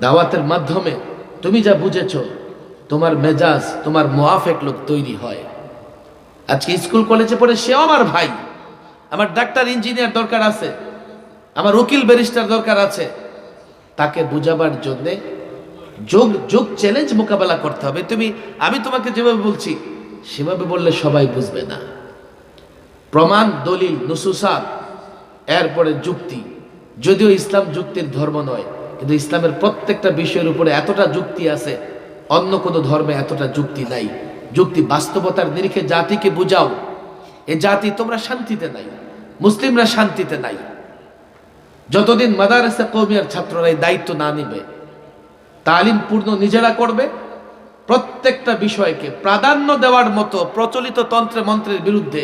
দাওয়াতের মাধ্যমে তুমি যা বুঝেছো তোমার মেজাজ, তোমার মুআফেক লোক তৈরি হয়। আজকে স্কুল কলেজে পড়ে সেও আমার ভাই, আমার ডাক্তার ইঞ্জিনিয়ার দরকার আছে, আমার উকিল ব্যারিস্টার দরকার আছে। তাকে বুঝাবার জন্য যোগ যোগ চ্যালেঞ্জ মোকাবেলা করতে হবে। আমি তোমাকে যেভাবে বলছি সেভাবে বললে সবাই বুঝবে না। প্রমাণ, দলিল, নুসুসাত, এরপরে যুক্তি। যদিও ইসলাম যুক্তির ধর্ম নয়, কিন্তু ইসলামের প্রত্যেকটা বিষয়ের উপরে এতটা যুক্তি আছে, অন্য কোনো ধর্মে এতটা যুক্তি নাই। যুক্তি বাস্তবতার নিরিখে জাতিকে বুঝাও। এ জাতি তোমরা শান্তিতে নাই, মুসলিমরা শান্তিতে নাই। যতদিন মাদারেসা কওমিয়ার ছাত্ররা এই দায়িত্ব না নিবে, তালিম পূর্ণ নিজেরা করবে, প্রত্যেকটা বিষয়কে প্রাধান্য দেওয়ার মতো, প্রচলিত তন্ত্রে মন্ত্রের বিরুদ্ধে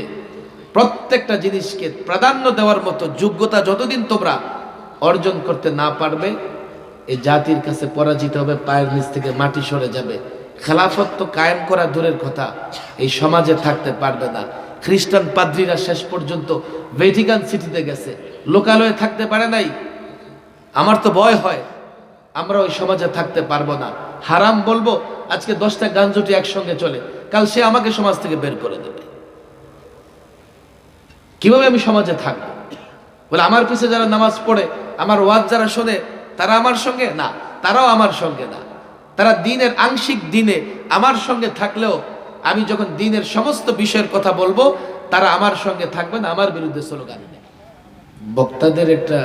প্রত্যেকটা জিনিসকে প্রাধান্য দেওয়ার মতো যোগ্যতা যতদিন তোমরা অর্জন করতে না পারবে, এই জাতির কাছে পরাজিত হবে, পায়ের নিচ থেকে মাটি সরে যাবে। খেলাফত তো কায়েম করা দূরের কথা, এই সমাজে থাকতে পারবে না। খ্রিস্টান পাদ্রীরা শেষ পর্যন্ত ভ্যাটিকান সিটিতে গেছে, লোকালয়ে থাকতে পারে নাই। আমার তো ভয় হয় আমরা ওই সমাজে থাকতে পারবো না। হারাম বলবো, আজকে 10টা গাঞ্জুটি একসঙ্গে চলে, কাল সে আমাকে সমাজ থেকে বের করে দেবে। কিভাবে আমি সমাজে থাকবো? বলে আমার পিছে যারা নামাজ পড়ে, আমার ওয়াজ যারা শোনে, তারা আমার সঙ্গে না, তারাও আমার সঙ্গে না। তারা দিনের আংশিক দিনে আমার সঙ্গে থাকলেও আমি যখন দিনের সমস্ত বিষয়ের কথা বলবো, তারা আমার সঙ্গে থাকবে না, আমার বিরুদ্ধে স্লোগান দেবে। বক্তাদের একটা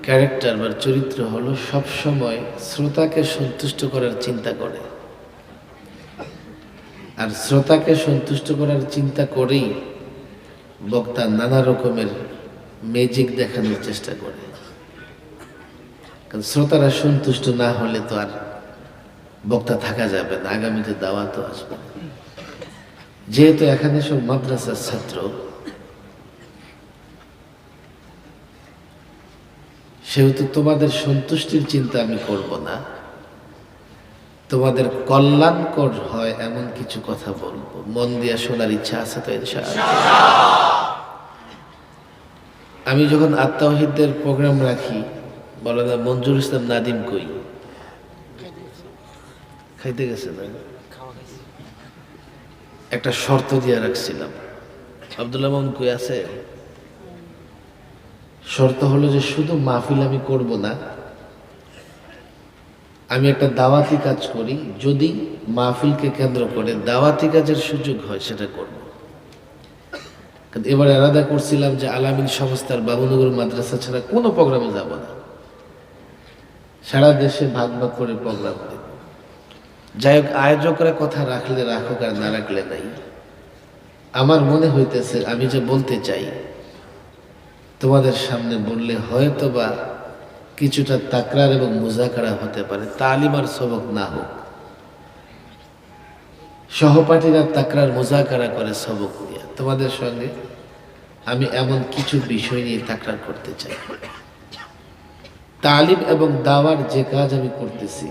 ক্যারেক্টার বা চরিত্র হলো সব সময় শ্রোতাকে সন্তুষ্ট করার চিন্তা করে, আর শ্রোতাকে সন্তুষ্ট করার চিন্তা করেই বক্তা নানা রকমের ম্যাজিক দেখানোর চেষ্টা করে। কারণ শ্রোতারা সন্তুষ্ট না হলে তো আর বক্তা থাকা যাবে না, আগামীতে দাওয়াতও আসবে না। যেহেতু এখানে সব মাদ্রাসার ছাত্র, সেহেতু তোমাদের সন্তুষ্টির চিন্তা আমি করব না, তোমাদের কল্যাণকর হয় এমন কিছু কথা বলবো। মন দিয়া শোনার ইচ্ছা আছে তো ইনশাআল্লাহ? আমি যখন আত্মাওহীদদের প্রোগ্রাম রাখি, বলে না মঞ্জুর ইসলাম নাদিম কই, খাইতে গেছে না, একটা শর্ত দিয়ে রাখছিলাম, আব্দুল্লাহ মামুন কই আছে? শর্ত হলো যে শুধু মাহফিল আমি করব না, আমি একটা দাওয়াতি কাজ করি, যদি মাহফিলকে কেন্দ্র করে দাওয়াতি কাজের সুযোগ হয় সেটা করব। এবার এরাদা করছিলাম যে আলামিন সংস্থার বাবুনগর মাদ্রাসা ছাড়া কোনো প্রোগ্রামে যাব না, সারা দেশে ভাগ ভাগ করে প্রোগ্রাম দেব। যাই হোক, আয়োজকরা কথা রাখলে রাখুক, আর না রাখলে নাই। আমার মনে হইতেছে আমি যে বলতে চাই তোমাদের সামনে বললে হয়তো বা কিছুটা তাকরার এবং মুজাকারা হতে পারে, তালিম আর সবক না হোক। সহপাঠীরা তাকরার মুজাকারা করে সবক দিয়ে, তোমাদের সঙ্গে আমি এমন কিছু বিষয় নিয়ে তাকরার করতে চাই। তালিম এবং দাওয়ার যে কাজ আমি করতেছি,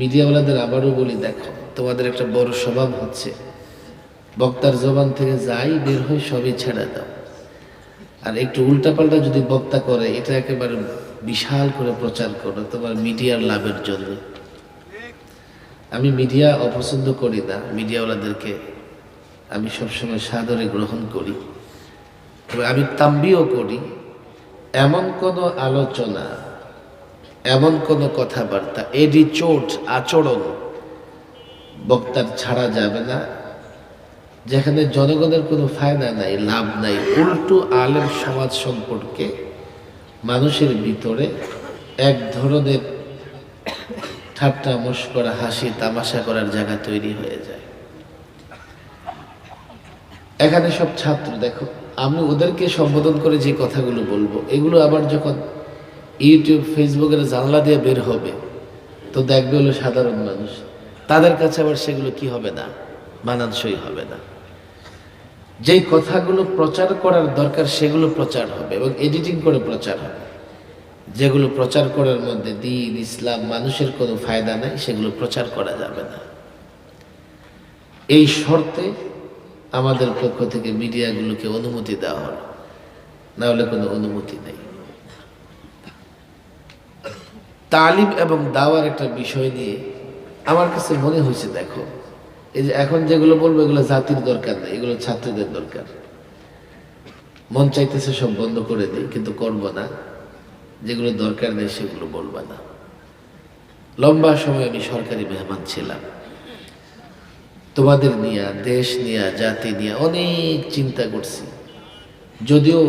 মিডিয়াওয়ালাদের আবারও বলি, দেখো তোমাদের একটা বড় স্বভাব হচ্ছে বক্তার জবান থেকে যাই বের হয় সবই ছেড়ে দাও, আর একটু উল্টাপাল্টা যদি বক্তা করে এটা একেবারে বিশাল করে প্রচার করো তোমার মিডিয়ার লাভের জন্য। আমি মিডিয়া অপছন্দ করি না, মিডিয়াওয়ালাদেরকে আমি সবসময় সাদরে গ্রহণ করি, তবে আমি তাম্বিও করি, এমন কোনো আলোচনা, এমন কোনো কথাবার্তা, এডিচোট আচরণ বক্তার ছাড়া যাবে না যেখানে জনগণের কোনো ফায়দা নাই, লাভ নাই, উল্টো আলেম সমাজ সম্পর্কে মানুষের ভিতরে এক ধরনের ঠাট্টা মশকরা, হাসি তামাশা করার জায়গা তৈরি হয়ে যায়। এখানে সব ছাত্র, দেখো আমি ওদেরকে সম্বোধন করে যে কথাগুলো বলবো, এগুলো আবার যখন ইউটিউব ফেসবুকের জানলা দিয়ে বের হবে তো দেখবে হলো সাধারণ মানুষ, তাদের কাছে আবার সেগুলো কি হবে না, মানানসই হবে না। যেই কথাগুলো প্রচার করার দরকার সেগুলো প্রচার হবে এবং এডিটিং করে প্রচার হবে। যেগুলো প্রচার করার মধ্যে দ্বীন, ইসলাম, মানুষের কোনো ফায়দা নাই, সেগুলো প্রচার করা যাবে না। এই শর্তে আমাদের পক্ষ থেকে মিডিয়াগুলোকে অনুমতি দেওয়া হলো, না হলে কোনো অনুমতি নেই। তালিম এবং দাওয়ার একটা বিষয় নিয়ে আমার কাছে মনে হয়েছে, দেখো এই যে এখন যেগুলো বলবো এগুলো জাতির দরকার নেই, এগুলো ছাত্রদের দরকার। মন চাইতেছে সব বন্ধ করে দিই, কিন্তু করব না। যেগুলো দরকার নেই সেগুলো বলবো না। লম্বা সময় আমি সরকারি মেহমান ছিলাম, তোমাদের নিয়ে, দেশ নিয়ে, জাতি নিয়ে অনেক চিন্তা করছি। যদিও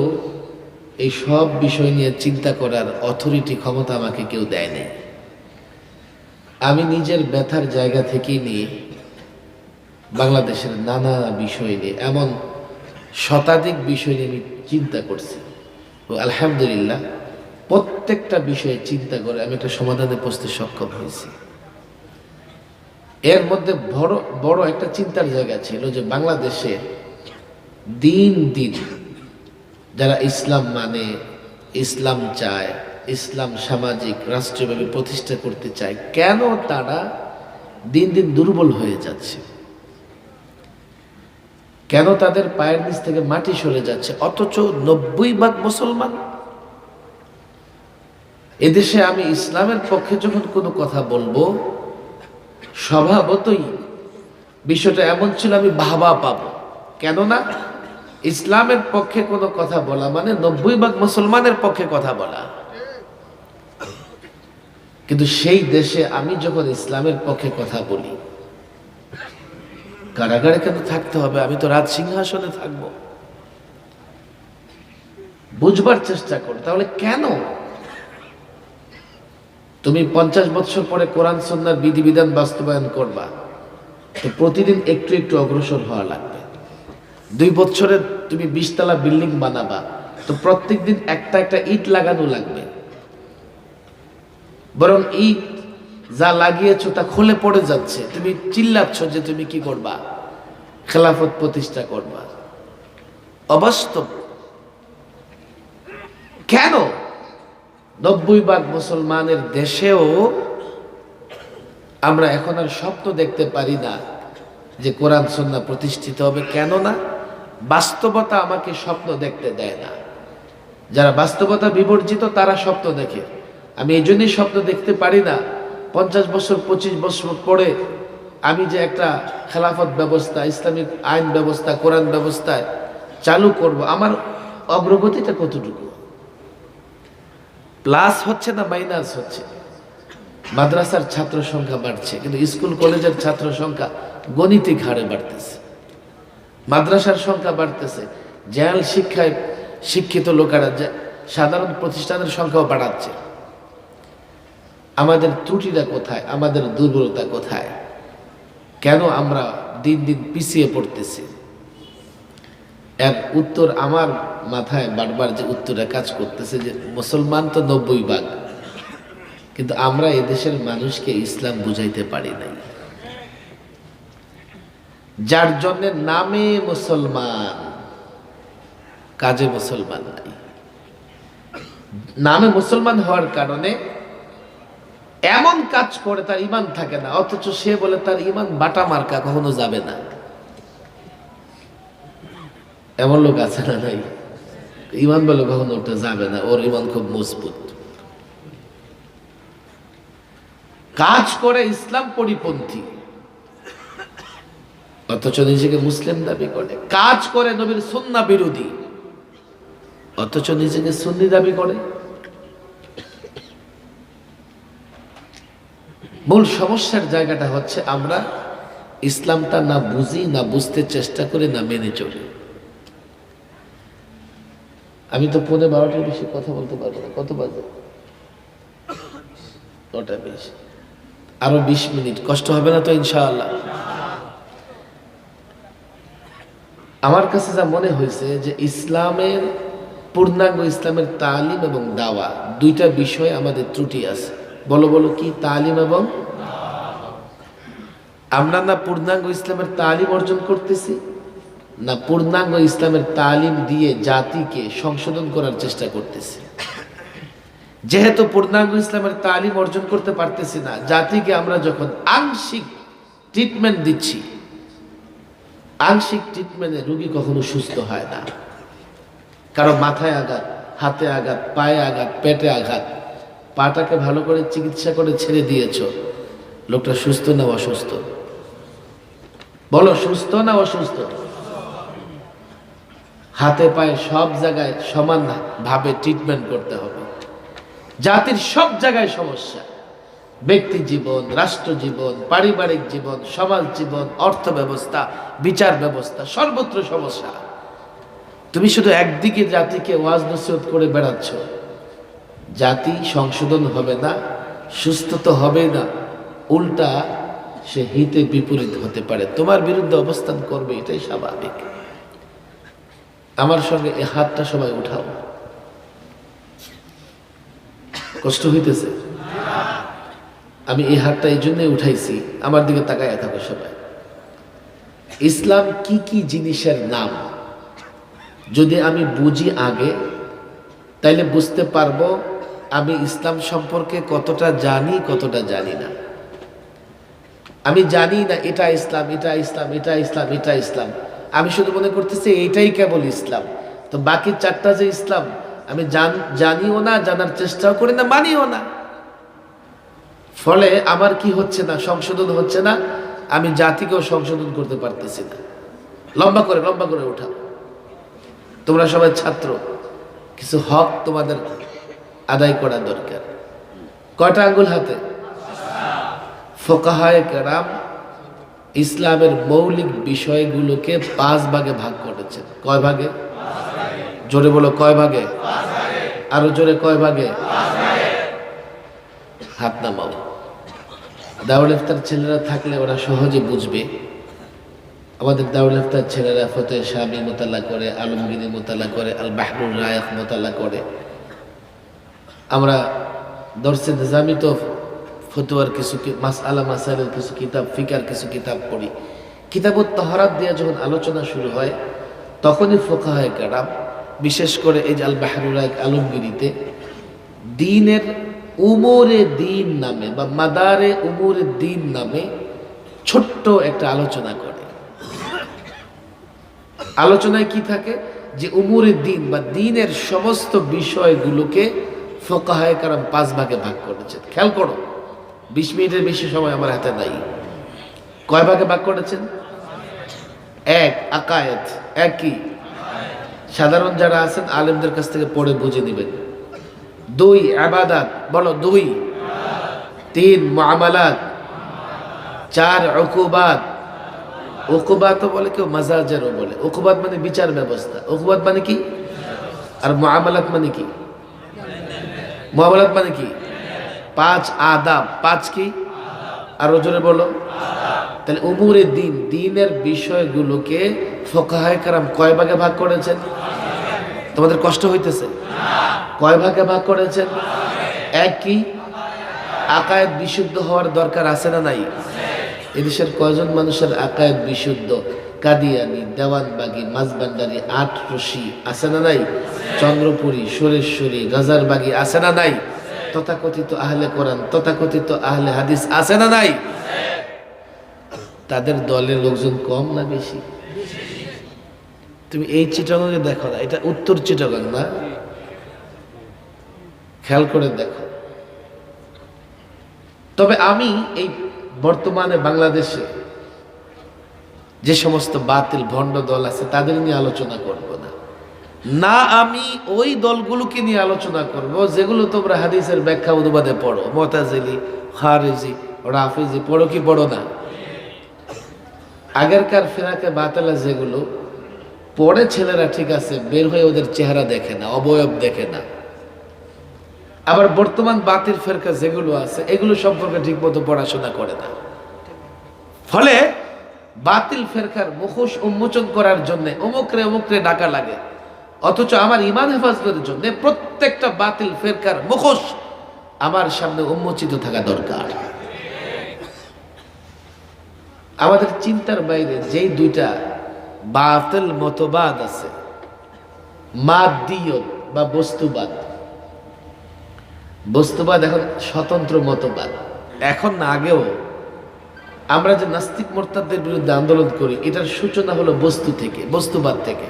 এই সব বিষয় নিয়ে চিন্তা করার অথরিটি, ক্ষমতা আমাকে কেউ দেয় নাই। আমি নিজের ব্যথার জায়গা থেকেই নিয়ে বাংলাদেশের নানা বিষয় নিয়ে, এমন শতাধিক বিষয় নিয়ে আমি চিন্তা করছি। ও আলহামদুলিল্লাহ প্রত্যেকটা বিষয়ে চিন্তা করে আমি একটা সমাধানে পৌঁছতে সক্ষম হয়েছি। এর মধ্যে বড় বড় একটা চিন্তার জায়গা ছিল যে বাংলাদেশে দিন দিন যারা ইসলাম মানে, ইসলাম চায়, ইসলাম সামাজিক রাষ্ট্রীয়ভাবে প্রতিষ্ঠা করতে চায়, কেন তারা দিন দিন দুর্বল হয়ে যাচ্ছে? কেন তাদের পায়ের নিচ থেকে মাটি সরে যাচ্ছে? অথচ 90% মুসলমান। এদেশে আমি ইসলামের পক্ষে যখন কোনো কথা বলবো, স্বভাবতই বিষয়টা এমন ছিল আমি বাহবা পাবো। কেননা ইসলামের পক্ষে কোনো কথা বলা মানে 90% মুসলমানের পক্ষে কথা বলা। কিন্তু সেই দেশে আমি যখন ইসলামের পক্ষে কথা বলি, কারাগারে কেন থাকতে হবে? আমি তো রাজ সিংহাসনে থাকবো। বুঝবার চেষ্টা করো তাহলে কেন তুমি 50 বছর পরে কোরআন সুন্নাহর বিধিবিধান বাস্তবায়ন করবা, তো প্রতিদিন একটু একটু অগ্রসর হওয়া লাগবে। 2 বছরে তুমি 20 তলা বিল্ডিং বানাবা, তো প্রত্যেক দিন একটা একটা ইট লাগানো লাগবে। বরং ইট যা লাগিয়েছো তা খুলে পড়ে যাচ্ছে, তুমি চিল্লাচ্ছ যে তুমি কি করবা, খেলাফত প্রতিষ্ঠা করবা। অবাস্তব। কেন 90% মুসলমানের দেশেও আমরা এখন আর স্বপ্ন দেখতে পারি না যে কোরআন সুন্নাহ প্রতিষ্ঠিত হবে? কেন না? বাস্তবতা আমাকে স্বপ্ন দেখতে দেয় না। যারা বাস্তবতা বিবর্জিত তারা স্বপ্ন দেখে। আমি এই জন্যই স্বপ্ন দেখতে পারি না 50 বছর 25 বছর পরে আমি যে একটা খেলাফত ব্যবস্থা, ইসলামিক আইন ব্যবস্থা, কোরআন ব্যবস্থায় চালু করব, আমার অগ্রগতিটা কতটুকু? প্লাস হচ্ছে না মাইনাস হচ্ছে? মাদ্রাসার ছাত্র সংখ্যা বাড়ছে, কিন্তু স্কুল কলেজের ছাত্র সংখ্যা গণিতিক হারে বাড়তেছে। মাদ্রাসার সংখ্যা বাড়তেছে, জেনারেল শিক্ষায় শিক্ষিত লোকেরা সাধারণ প্রতিষ্ঠানের সংখ্যাও বাড়াচ্ছে। আমাদের ত্রুটিটা কোথায়? আমাদের দুর্বলতা কোথায়? কেন আমরা দিন দিন পিছিয়ে পড়তেছি? এর উত্তর আমার মাথায় বারবার যে উত্তরটা কাজ করতেছে যে মুসলমান তো 90%, কিন্তু আমরা এদেশের মানুষকে ইসলাম বুঝাইতে পারি নাই। যার জন্য নামে মুসলমান, কাজে মুসলমান নাই। নামে মুসলমান হওয়ার কারণে এমন কাজ করে তার ঈমান থাকে না, অথচ সে বলে তার ঈমান বাটা মার্কা, কখনো যাবে না। এমন লোক আছে না? নাই? ঈমান বলে কখনো ওটা যাবে না, ওর ঈমান খুব মজবুত। কাজ করে ইসলাম পরিপন্থী, অথচ নিজেকে মুসলিম দাবি করে। কাজ করে নবীর সুন্নাহ বিরোধী, অথচ নিজেকে সুন্নি দাবি করে। মূল সমস্যার জায়গাটা হচ্ছে আমরা ইসলামটা না বুঝি, না বুঝতে চেষ্টা করি, না মেনে চলি। আমি তো 11:15 বেশি কথা বলতে পারবো না। কত বাজে? 9:20। আরো 20 মিনিট, কষ্ট হবে না তো ইনশাআল্লাহ? আমার কাছে যা মনে হয়েছে যে ইসলামের পূর্ণাঙ্গ ইসলামের তালিম এবং দাওয়া, দুইটা বিষয় আমাদের ত্রুটি আছে। বলো বলো কি? তালিম এবং আমরা না পূর্ণাঙ্গ ইসলামের তালিম অর্জন করতেছি, না পূর্ণাঙ্গ ইসলামের তালিম দিয়ে জাতিকে সংশোধন করার চেষ্টা করতেছি। যেহেতু পূর্ণাঙ্গ ইসলামের তালিম অর্জন করতে পারতেছি না, জাতিকে আমরা যখন আংশিক ট্রিটমেন্ট দিচ্ছি, আংশিক ট্রিটমেন্টে রোগী কখনো সুস্থ হয় না। কারো মাথায় আঘাত, হাতে আঘাত, পায়ে আঘাত, পেটে আঘাত, পাটাকে ভালো করে চিকিৎসা করে ছেড়ে দিয়েছো, লোকটা সুস্থ না অসুস্থ? বলো, সুস্থ না অসুস্থ? হাতে পায়ে সব জায়গায় সমান ভাবে ট্রিটমেন্ট করতে হবে। জাতির সব জায়গায় সমস্যা, ব্যক্তি জীবন, রাষ্ট্র জীবন, পারিবারিক জীবন, সমাজ জীবন, অর্থ ব্যবস্থা, বিচার ব্যবস্থা, সর্বত্র সমস্যা। তুমি শুধু একদিকে জাতিকে ওয়াজ নসিহত করে বেড়াচ্ছ, জাতি সংশোধন হবে না, সুস্থ তো হবে না, উল্টা সে হিতে বিপরীত হতে পারে, তোমার বিরুদ্ধে অবস্থান করবে, এটাই স্বাভাবিক। আমার সঙ্গে এই হাতটা সবাই উঠাও। কষ্ট হইতেছে? আমি এই হাতটা এই জন্যই উঠাইছি, আমার দিকে তাকায় থাকো সবাই। ইসলাম কি কি জিনিসের নাম যদি আমি বুঝি আগে, তাইলে বুঝতে পারবো আমি ইসলাম সম্পর্কে কতটা জানি, কতটা জানি না। আমি জানি না এটা ইসলাম, এটা ইসলাম, এটা ইসলাম, এটা ইসলাম, আমি শুধু মনে করতেছি এইটাই কেবল ইসলাম। তো বাকি চারটা যে ইসলাম আমি জানিও না, জানার চেষ্টাও করি না, মানিও না। ফলে আমার কি হচ্ছে না, সংশোধন হচ্ছে না, আমি জাতিকেও সংশোধন করতে পারতেছি না। লম্বা করে উঠাও। তোমরা সবাই ছাত্র, কিছু হক তোমাদের আদায় করা দরকার। কয়টা আঙ্গুল হাতে? ফুকাহায়ে কেরাম ইসলামের মৌলিক বিষয়গুলোকে 5 ভাগে ভাগ করেছেন। কয় ভাগে? জোরে বলো, কয় ভাগে? আরো জোরে, কয় ভাগে? হাত নামাও। দারুল ইফতার ছেলেরা থাকলে ওরা সহজে বুঝবে। আমাদের দারুল ইফতার ছেলেরা ফতোয়া শামী মোতালা করে, আলমগীরি মোতালা করে, আল বাহরুর রায়াত মোতালা করে। আমরা দর্সে নিজামি তো ফতোয়ার কিছু মাসআলা মাসাইলের কিছু কিতাব, ফিকার কিছু কিতাব পড়ি। কিতাবুত তাহারাত দিয়ে যখন আলোচনা শুরু হয়, তখনই ফুকাহায়ে কেরাম, বিশেষ করে এই যে আল বাহরুর রায়াত আলমগীরিতে, দ্বীনের উমরে দ্বীন নামে বা মাদারে উমরে দ্বীন নামে ছোট্ট একটা আলোচনা করে। আলোচনায় কি থাকে? যে উমরে দ্বীন বা দ্বীনের সমস্ত বিষয়গুলোকে ফুকাহায়ে কেরাম 5 ভাগে ভাগ করেছেন। খেয়াল করো, 20 মিনিটের বেশি সময় আমার হাতে নাই। কয় ভাগে ভাগ করেছেন? 1 আকায়েদ, 1 কি? সাধারণ যারা আছেন আলেমদের কাছ থেকে পড়ে বুঝে নেবেন। 2 ইবাদাত, বলো 2। 3 মুআমালাত। 4 উকুবাত। উকুবাত বলে কেউ মাজাজেরও বলে। উকুবাত মানে বিচার ব্যবস্থা। উকুবাত মানে কি? আর মুআমালাত মানে কি? মুআমালাত মানে কি? 5 আদাব। 5 কি? আর জোরে বলো। তাহলে উমুরে দ্বীন, দ্বীনের বিষয়গুলোকে ফুকাহায়ে কেরাম কয় ভাগে ভাগ করেছেন? তোমাদের কষ্ট হইতেছে? কয় ভাগে ভাগ করেছেন? 1 কি? আকায়েদ বিশুদ্ধ হওয়ার দরকার আছে না নাই? এদেশের কয়জন মানুষের আকায়েদ বিশুদ্ধ? কাদিয়ানি, দেওয়ানবাগি, মাঝবান্ডারি, আটরশি আছে না নাই? চন্দ্রপুরী, সুরেশ্বরী, গাজারবাগি আছে না নাই? তথাকথিত আহলে কোরআন, তথাকথিত আহলে হাদিস আছে না নাই? তাদের দলের লোকজন কম না বেশি? তুমি এই চিটাগংয়ে দেখো না, এটা উত্তর চিটাগং না? খেয়াল করে দেখো। তবে আমি এই বর্তমানে বাংলাদেশে যে সমস্ত বাতিল ভণ্ড দল আছে তাদের নিয়ে আলোচনা করব না। না, আমি ওই দলগুলোকে নিয়ে আলোচনা করব যেগুলো তোমরা হাদিসের ব্যাখ্যা অনুবাদে পড়ো। মুতাজিলি, খারিজি, রাফিজি পড়ো কি পড়ো না? আগেরকার ফিরাকে বাতিলা যেগুলো পড়ে ছেলেরা, ঠিক আছে, বের হয়ে ওদের চেহারা দেখে না, অবয়ব দেখে না। আবার বর্তমান বাতিল ফেরকা যেগুলো আছে এগুলো সম্পর্কে ঠিক মতো পড়াশোনা করে না। ফলে বাতিল ফেরকার মুখোশ উন্মোচন করার জন্য অমুকরে ডাকা লাগে, অথচ আমার ইমান হেফাজতের জন্য প্রত্যেকটা বাতিল ফেরকার মুখোশ আমার সামনে উন্মোচিত থাকা দরকার। আমাদের চিন্তার বাইরে যেই 2টা বাতিল মতবাদ আছে, মাদ্দিয়ত বা বস্তুবাদ। বস্তুবাদ এখন স্বতন্ত্র মতবাদ। এখন না, আগেও আমরা যে নাস্তিক মোরতাদদের বিরুদ্ধে আন্দোলন করি, এটার সূচনা হলো বস্তু থেকে, বস্তুবাদ থেকে।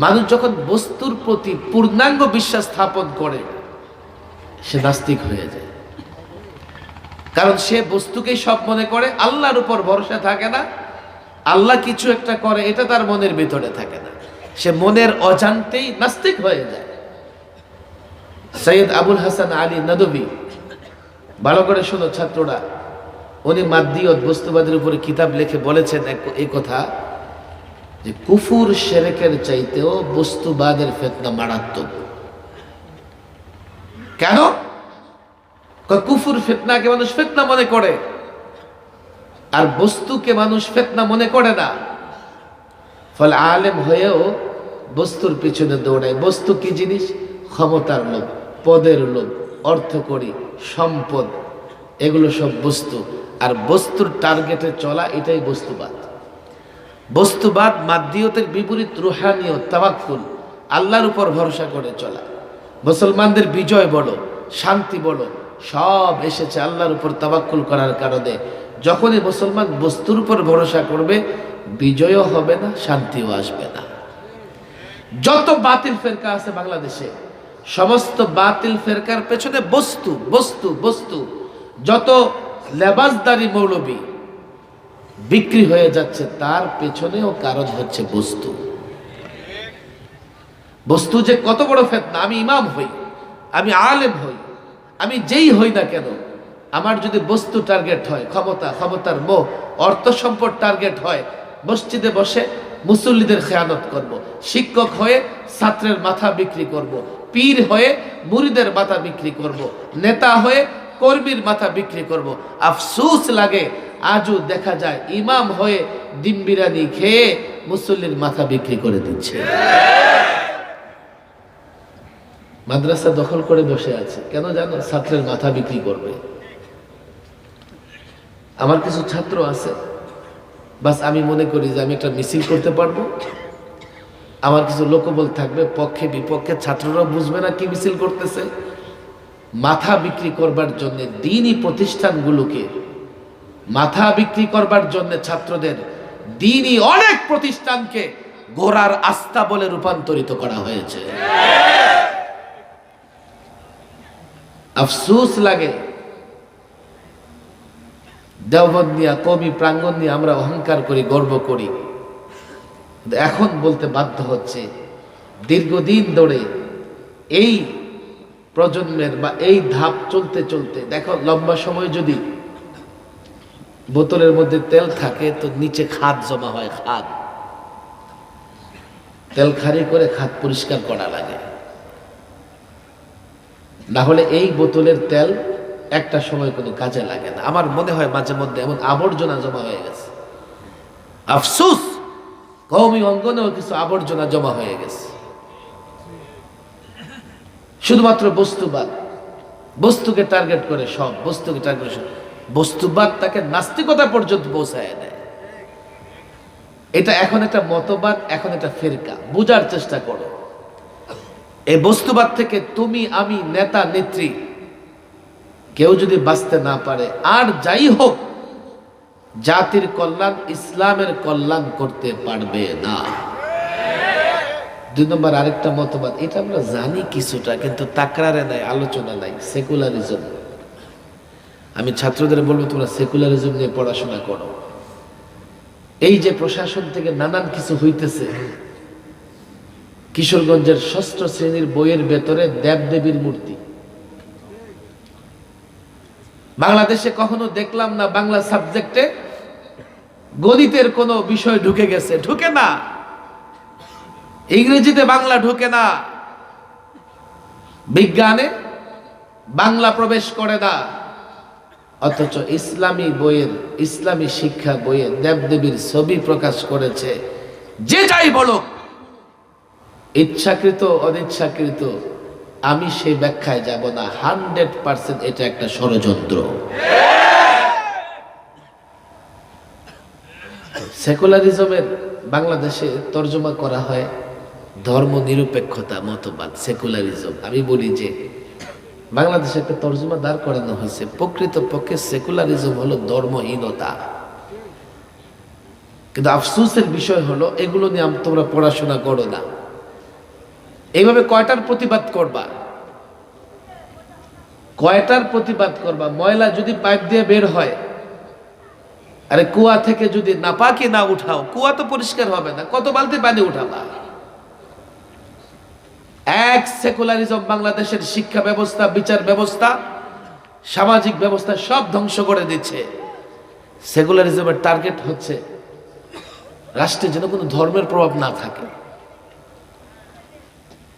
মানুষ যখন বস্তুর প্রতি পূর্ণাঙ্গ বিশ্বাস স্থাপন করে, সে নাস্তিক হয়ে যায়। কারণ সে বস্তুকেই সব মনে করে, আল্লাহর উপর ভরসা থাকে না। আল্লাহ কিছু একটা করে এটা তার মনের ভিতরে থাকে না, সে মনের অজান্তেই নাস্তিক হয়ে যায়। সৈয়দ আবুল হাসান আলী নদভী, ভালো করে শোনো ছাত্ররা, উনি মাদ্দিয়ত বস্তুবাদের উপরে কিতাব লিখে বলেছেন এই কথা যে কুফুর শিরকের চাইতেও বস্তুবাদের ফিতনা মারাত্মক। কেন? কুফুর ফিতনাকে মানুষ ফিতনা মনে করে, আর বস্তুকে মানুষ ফিতনা মনে করে না। ফলে আলেম হয়েও বস্তুর পিছনে দৌড়ায়। বস্তু কি জিনিস? ক্ষমতার লোভ, পদের লোভ, অর্থকড়ি, সম্পদ, এগুলো সব বস্তু। আর বস্তুর টার্গেটে চলা, এটাই বস্তুবাদ। বস্তুবাদ মাদ্দিয়তের বিপরীত রুহানিয়ত, তাওয়াক্কুল, আল্লাহর উপর ভরসা করে চলা। মুসলমানদের বিজয় বলো, শান্তি বলো, সব এসেছে আল্লাহর উপর তাওয়াক্কুল করার কারণে। যখনই মুসলমান বস্তুর উপর ভরসা করবে, বিজয়ও হবে না, শান্তিও আসবে না। যত বাতিল ফেরকা আছে বাংলাদেশে, সমস্ত বাতিল ফেরকার পেছনে বস্তু বস্তু বস্তু। যত লেবাসদারি মৌলবী বিক্রি হয়ে যাচ্ছে, তার পেছনেও কারণ হচ্ছে বস্তু। বস্তু যে কত বড় ফিতনা। আমি ইমাম হই, আমি আলেম হই, আমি যেই হই না কেন, আমার যদি বস্তু টার্গেট হয়, ক্ষমতা, ক্ষমতার মোহ, অর্থ সম্পদ টার্গেট হয়, মসজিদে বসে মুসল্লিদের খেয়ানত করব, শিক্ষক হয়ে ছাত্রের মাথা বিক্রি করব, পীর হয়ে মুরিদের মাথা বিক্রি করব, নেতা হয়ে কর্মীর মাথা বিক্রি করব। আফসোস লাগে, আজও দেখা যায় ইমাম হয়ে ডিম বিরিয়ানি খেয়ে মুসল্লির মাথা বিক্রি করে দিচ্ছে। মাদ্রাসা দখল করে বসে আছে, কেন জানো? ছাত্রের মাথা বিক্রি করবে। আমার কিছু ছাত্র আছে, বাস আমি মনে করি যে আমি একটা মিছিল করতে পারবো, আমার কিছু লোকবল থাকবে, পক্ষে বিপক্ষে, ছাত্ররা বুঝবে না কি মিছিল করতেছে। মাথা বিক্রি করবার জন্য দ্বীনি প্রতিষ্ঠানগুলোকে, মাথা বিক্রি করবার জন্য ছাত্রদের দ্বীনি অনেক প্রতিষ্ঠানকে ঘোড়ার আস্থা বলে রূপান্তরিত করা হয়েছে। আফসোস লাগে, দেওবন্দ নিয়ে, কবি প্রাঙ্গণ নিয়ে আমরা অহংকার করি, গর্ব করি। এখন বলতে বাধ্য হচ্ছে, দীর্ঘদিন ধরে এই প্রজন্মের বা এই ধাপ চলতে চলতে, দেখো লম্বা সময় যদি বোতলের মধ্যে তেল থাকে তো নিচে খাদ জমা হয়, খাদ। তেল খারি করে খাদ পরিষ্কার করা লাগে, না হলে এই বোতলের তেল একটা সময় কোনো কাজে লাগে না। আমার মনে হয় মাঝে মধ্যে এমন আবর্জনা জমা হয়ে গেছে। আফসোস, কওমি অঙ্গনেও কিছু আবর্জনা জমা হয়ে গেছে। শুধুমাত্র বস্তুবাদ, বস্তুকে টার্গেট করে সব, বস্তুকে টার্গেট করে বস্তুবাদ তাকে নাস্তিকতা পর্যন্ত পৌঁছায় দেয়। এটা এখন একটা মতবাদ, এখন একটা ফিরকা। বুঝার চেষ্টা করো, এই বস্তুবাদ থেকে তুমি, আমি, নেতা, নেত্রী, কেউ যদি বাঁচতে না পারে, আর যাই হোক, জাতির কল্যাণ, ইসলামের কল্যাণ করতে পারবে না। 2 নম্বর আরেকটা মতবাদ, এটা আমরা জানি কিছুটা, কিন্তু তাকরারে নাই, আলোচনা নাই, সেকুলারিজম। আমি ছাত্রদের বলবো, তোমরা সেকুলারিজম নিয়ে পড়াশোনা করো। এই যে প্রশাসন থেকে নানান কিছু হইতেছে, কিশোরগঞ্জের 6ষ্ঠ শ্রেণীর বইয়ের ভেতরে দেবদেবীর মূর্তি। বাংলাদেশে কখনো দেখলাম না বাংলা সাবজেক্টে গণিতের কোনো বিষয় ঢুকে গেছে, ঢুকে না। ইংরেজিতে বাংলা ঢুকে না, বিজ্ঞানে বাংলা প্রবেশ করে না। অথচ ইসলামী বইয়ের, ইসলামী শিক্ষা বইয়ে দেবদেবীর ছবি প্রকাশ করেছে। যে যাই বলো, ইচ্ছাকৃত অনিচ্ছাকৃত, আমি সেই ব্যাখ্যায় যাব না। 100% এটা একটা ষড়যন্ত্র। সেকুলারিজমের বাংলাদেশে তর্জমা করা হয় ধর্ম নিরপেক্ষতা মতবাদ, সেকুলারিজম। আমি বলি যে বাংলাদেশে একটা তর্জমা দাঁড় করানো হয়েছে, প্রকৃতপক্ষে সেকুলারিজম হলো ধর্মহীনতা। কিন্তু আফসোসের বিষয় হলো, এগুলো নিয়ে তোমরা পড়াশোনা করো না। এইভাবে কয়টার প্রতিবাদ করবা? কয়টার প্রতিবাদ করবা? ময়লা যদি পাইপ দিয়ে বের হয়, আরে কুয়া থেকে যদি নাপাকি না উঠাও, কুয়া তো পরিষ্কার হবে না, কত বালতি পানি উঠাবা? এক সেকুলারিজম বাংলাদেশের শিক্ষা ব্যবস্থা, বিচার ব্যবস্থা, সামাজিক ব্যবস্থা সব ধ্বংস করে দিচ্ছে। সেকুলারিজমের টার্গেট হচ্ছে রাষ্ট্রে যেন কোনো ধর্মের প্রভাব না থাকে।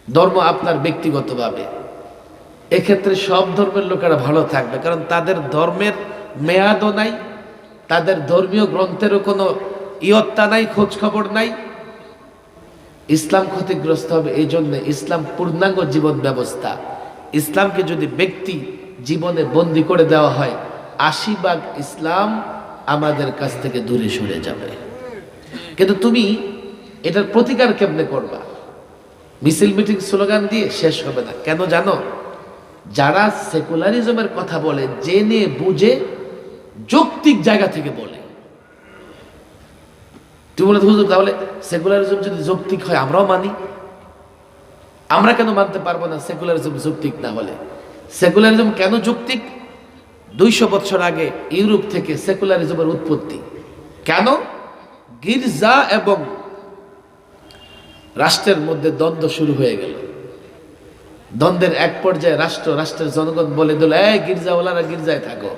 ধর্ম আপনার ব্যক্তিগতভাবে, এক্ষেত্রে সব ধর্মের লোকেরা ভালো থাকবে, কারণ তাদের ধর্মের মেয়াদও নাই, তাদের ধর্মীয় গ্রন্থেরও কোনো ইয়ত্তা নাই, খোঁজ খবর নাই। ইসলাম ক্ষতিগ্রস্ত হবে। এই জন্য ইসলাম পূর্ণাঙ্গ জীবন ব্যবস্থা। ইসলামকে যদি ব্যক্তি জীবনে বন্দি করে দেওয়া হয়, ৮০% ইসলাম আমাদের কাছ থেকে দূরে সরে যাবে। কিন্তু তুমি এটার প্রতিকার কেমনে করবা? মিছিল মিটিং স্লোগান দিয়ে শেষ হবে না। কেন জানো? যারা সেকুলারিজমের কথা বলে, জেনে বুঝে যৌক্তিক জায়গা থেকে বলে। তুমি বলে হুজুর, তাহলে সেকুলারিজম যদি যৌক্তিক হয় আমরাও মানি, আমরা কেন মানতে পারবো না সেকুলারিজম যৌক্তিক না হলে? সেকুলারিজম কেন যৌক্তিক? ২০০ বছর আগে ইউরোপ থেকে সেকুলারিজমের উৎপত্তি। কেন? গির্জা এবং রাষ্ট্রের মধ্যে দ্বন্দ্ব শুরু হয়ে গেল। দ্বন্দ্বের এক পর্যায়ে রাষ্ট্রের জনগণ বলে দিল, এই গির্জাওয়ালারা গির্জায় থাকো,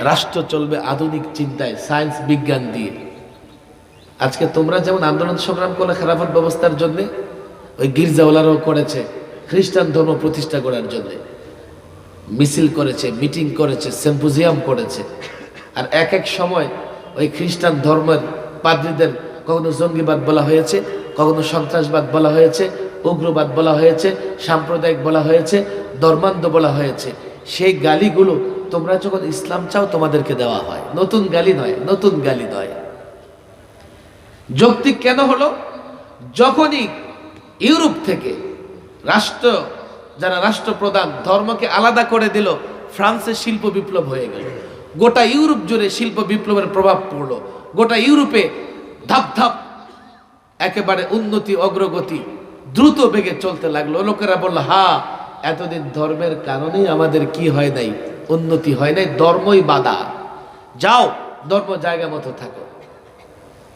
রাষ্ট্র চলবে আধুনিক চিন্তায়, সায়েন্স বিজ্ঞান দিয়ে। আজকে তোমরা যেমন আন্দোলন সংগ্রাম করলে খেলাফত ব্যবস্থার জন্য, ওই গির্জাওয়ালারাও করেছে খ্রিস্টান ধর্ম প্রতিষ্ঠা করার জন্য। মিছিল করেছে, মিটিং করেছে, সিম্পোজিয়াম করেছে। আর এক এক সময় ওই খ্রিস্টান ধর্মের পাদ্রীদের কখনো জঙ্গিবাদ বলা হয়েছে, কখনো সন্ত্রাসবাদ বলা হয়েছে, উগ্রবাদ বলা হয়েছে, সাম্প্রদায়িক বলা হয়েছে, ধর্মান্ধ বলা হয়েছে। সেই গালিগুলো তোমরা যখন ইসলাম চাও তোমাদেরকে দেওয়া হয়। নতুন গালি নয়, নতুন গালি নয়। যৌক্তিক কেন হলো? যখনই ইউরোপ থেকে যারা রাষ্ট্রপ্রধান ধর্মকে আলাদা করে দিল, ফ্রান্সের শিল্প বিপ্লব হয়ে গেল। গোটা ইউরোপ জুড়ে শিল্প বিপ্লবের প্রভাব পড়লো। গোটা ইউরোপে ধাপ ধাপ একেবারে উন্নতি, অগ্রগতি দ্রুত বেগে চলতে লাগলো। লোকেরা বলল, হ্যাঁ, এতদিন ধর্মের কারণেই আমাদের কি হয় নাই, উন্নতি হয় নাই, ধর্মই বাধা। যাও, ধর্ম জায়গা মতো থাকো।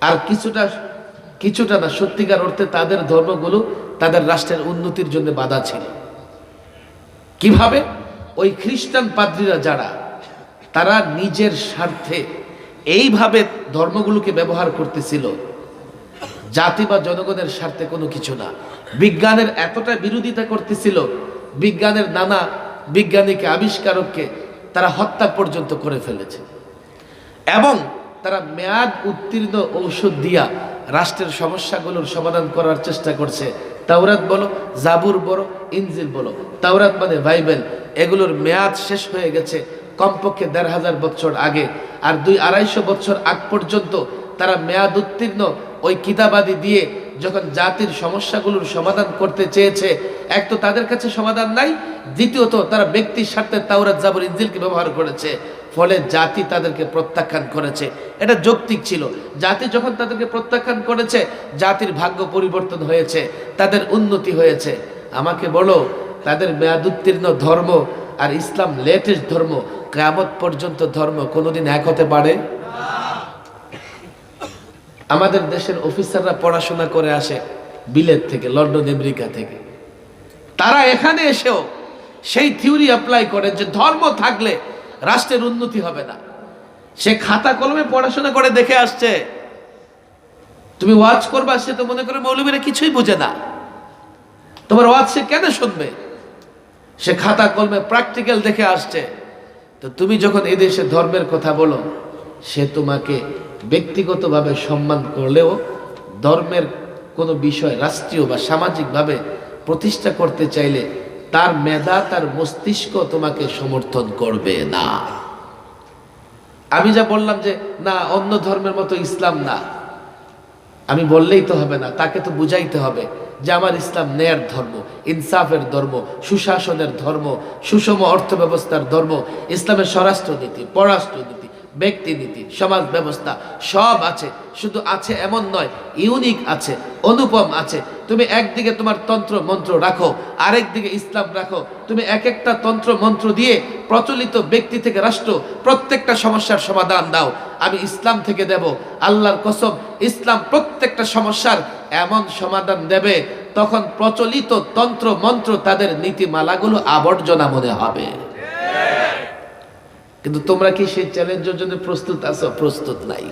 আর কিছুটা না, সত্যিকার অর্থে তাদের ধর্মগুলো তাদের রাষ্ট্রের উন্নতির জন্য বাধা ছিল। কিভাবে? ওই খ্রিস্টান পাদ্রীরা যারা, তারা নিজের স্বার্থে এইভাবে ধর্মগুলোকে ব্যবহার করতেছিল, জাতি বা জনগণের স্বার্থে কোনো কিছু না। বিজ্ঞানের এতটা বিরোধিতা করতেছিল, বিজ্ঞানের নানা বিজ্ঞানীকে, আবিষ্কারককে তারা হত্যা পর্যন্ত করে ফেলেছে। এবং তারা মেয়াদ উত্তীর্ণ ঔষধ দিয়া রাষ্ট্রের সমস্যাগুলোর সমাধান করার চেষ্টা করছে। তাওরাত বলো, জাবুর বলো, ইনজিল বলো। তাওরাত মানে বাইবেল, এগুলোর মেয়াদ শেষ হয়ে গেছে কমপক্ষে ১৫০০ বছর আগে। আর ২০০-২৫০ বছর আগ পর্যন্ত তারা মেয়াদ উত্তীর্ণ ওই কিতাবাদি দিয়ে যখন জাতির সমস্যাগুলোর সমাধান করতে চেয়েছে, এক তো তাদের কাছে সমাধান নাই, দ্বিতীয়ত তারা ব্যক্তির স্বার্থে তাওরাত, জাবুর, ইনজিলকে ব্যবহার করেছে। ফলে জাতি তাদেরকে প্রত্যাখ্যান করেছে। এটা যৌক্তিক ছিল। জাতি যখন তাদেরকে প্রত্যাখ্যান করেছে, জাতির ভাগ্য পরিবর্তন হয়েছে, তাদের উন্নতি হয়েছে। আমাকে বলো, তাদের মেয়াদ উত্তীর্ণ ধর্ম আর ইসলাম লেটেস্ট ধর্ম, কিয়ামত পর্যন্ত ধর্ম কোনোদিন এক হতে পারে? আমাদের দেশের অফিসাররা পড়াশোনা করে আসে বিলেত থেকে, লন্ডন, আমেরিকা থেকে। তারা এখানে এসেও সেই থিওরি অ্যাপ্লাই করে যে ধর্ম থাকলে রাষ্ট্রের উন্নতি হবে না। সে খাতা কলমে পড়াশোনা করে দেখে আসছে। তুমি ওয়াজ করবা, সে তো মনে করে মৌলবীরা কিছুই বোঝে না, তোমার ওয়াজ সে কেন শুনবে? সে খাতা কলমে প্র্যাকটিক্যাল দেখে আসছে। তো তুমি যখন এদেশে ধর্মের কথা বলো, সে তোমাকে ব্যক্তিগতভাবে সম্মান করলেও ধর্মের কোনো বিষয় রাষ্ট্রীয় বা সামাজিকভাবে প্রতিষ্ঠা করতে চাইলে তার মেধা, তার মস্তিষ্ক তোমাকে সমর্থন করবে না। আমি যা বললাম যে না, অন্য ধর্মের মতো ইসলাম না, আমি বললেই তো হবে না, তাকে তো বুঝাইতে হবে যে আমার ইসলাম ন্যায়ের ধর্ম, ইনসাফের ধর্ম, সুশাসনের ধর্ম, সুষম অর্থ ব্যবস্থার ধর্ম। ইসলামের স্বরাষ্ট্রনীতি, পররাষ্ট্রনীতি, ব্যক্তিনীতি, সমাজ ব্যবস্থা সব আছে, শুধু আছে এমন নয়, ইউনিক আছে, অনুপম আছে। তুমি একদিকে তোমার তন্ত্র মন্ত্র রাখো, আরেক দিকে ইসলাম রাখো। তুমি এক একটা তন্ত্র মন্ত্র দিয়ে প্রচলিত ব্যক্তি থেকে রাষ্ট্র প্রত্যেকটা সমস্যার সমাধান দাও, আমি ইসলাম থেকে দেব। আল্লাহর কসম, ইসলাম প্রত্যেকটা সমস্যার এমন সমাধান দেবে, তখন প্রচলিত তন্ত্র মন্ত্র তাদের নীতিমালাগুলো আবর্জনা মনে হবে। কিন্তু তোমরা কি সেই চ্যালেঞ্জের জন্য প্রস্তুত আছো? প্রস্তুত নাই।